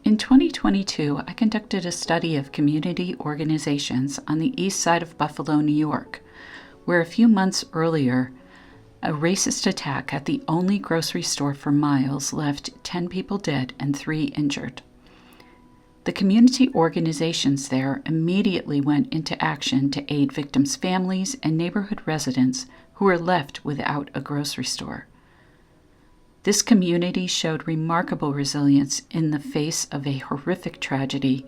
In 2022, I conducted a study of community organizations on the east side of Buffalo, New York, where a few months earlier, a racist attack at the only grocery store for miles left 10 people dead and 3 injured. The community organizations there immediately went into action to aid victims' families and neighborhood residents who were left without a grocery store. This community showed remarkable resilience in the face of a horrific tragedy,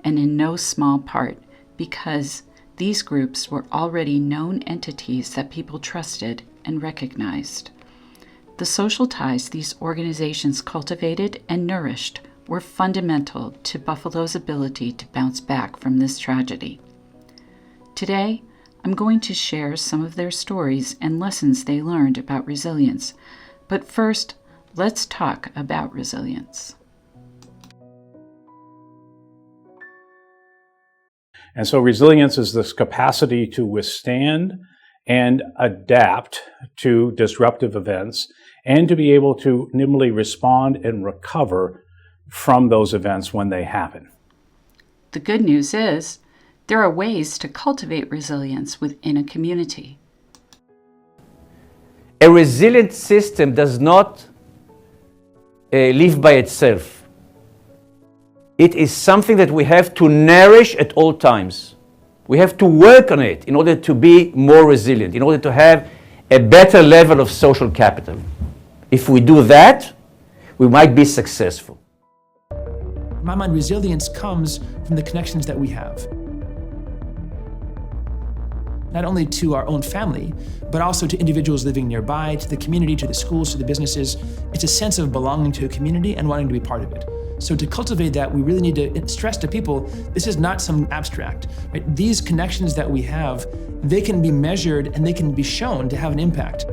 and in no small part because these groups were already known entities that people trusted and recognized. The social ties these organizations cultivated and nourished were fundamental to Buffalo's ability to bounce back from this tragedy. Today, I'm going to share some of their stories and lessons they learned about resilience. But first, let's talk about resilience. And so resilience is this capacity to withstand and adapt to disruptive events and to be able to nimbly respond and recover from those events when they happen. The good news is, there are ways to cultivate resilience within a community. A resilient system does not live by itself. It is something that we have to nourish at all times. We have to work on it in order to be more resilient, in order to have a better level of social capital. If we do that, we might be successful. In my mind, resilience comes from the connections that we have. Not only to our own family, but also to individuals living nearby, to the community, to the schools, to the businesses. It's a sense of belonging to a community and wanting to be part of it. So to cultivate that, we really need to stress to people, this is not some abstract, right? These connections that we have, they can be measured and they can be shown to have an impact.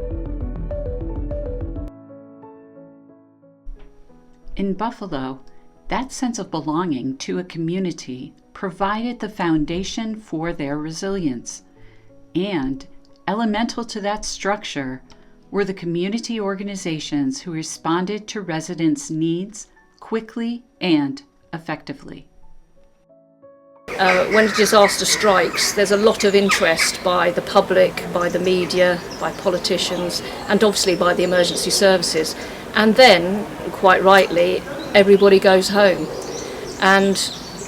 In Buffalo, that sense of belonging to a community provided the foundation for their resilience. And elemental to that structure were the community organizations who responded to residents' needs quickly and effectively. When a disaster strikes, there's a lot of interest by the public, by the media, by politicians, and obviously by the emergency services. And then, quite rightly, everybody goes home. And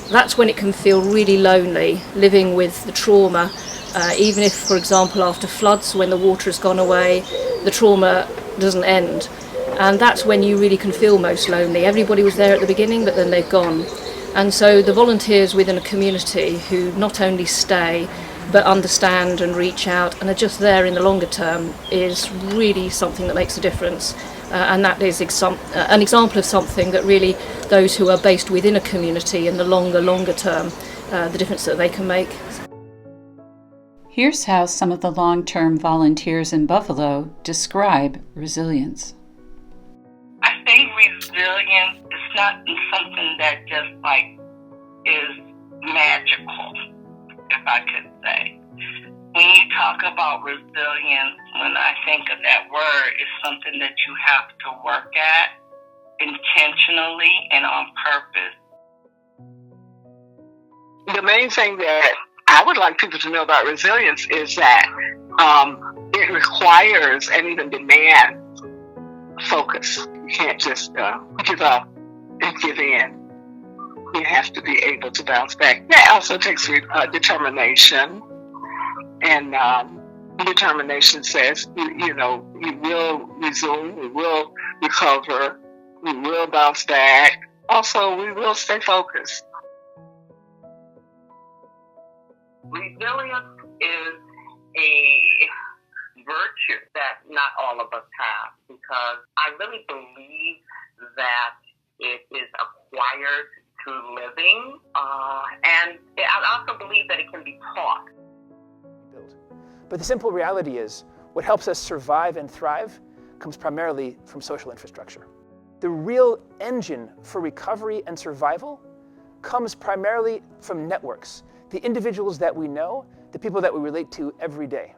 that's when it can feel really lonely, living with the trauma. Even if, for example, after floods, when the water has gone away, the trauma doesn't end. And that's when you really can feel most lonely. Everybody was there at the beginning, but then they've gone. And so the volunteers within a community who not only stay, but understand and reach out and are just there in the longer term is really something that makes a difference. And that is an example of something that really those who are based within a community in the longer term, the difference that they can make. Here's how some of the long-term volunteers in Buffalo describe resilience. I think resilience is not something that just is magical, if I could say. When you talk about resilience, when I think of that word, it's something that you have to work at intentionally and on purpose. The main thing that I would like people to know about resilience is that it requires and even demands focus. You can't just give up and give in. You have to be able to bounce back. That also takes determination. And determination says, you will resume, we will recover, we will bounce back. Also, we will stay focused. Resilience is a virtue that not all of us have, because I really believe that it is acquired through living, and I also believe that it can be taught. But the simple reality is, what helps us survive and thrive comes primarily from social infrastructure. The real engine for recovery and survival comes primarily from networks, the individuals that we know, the people that we relate to every day.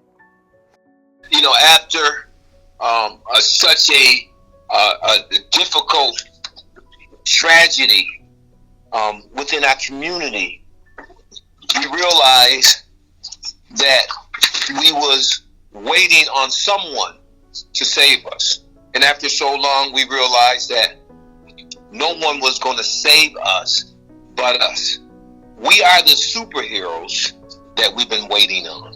After such a difficult tragedy within our community, we realized that we was waiting on someone to save us. And after so long, we realized that no one was going to save us but us. We are the superheroes that we've been waiting on.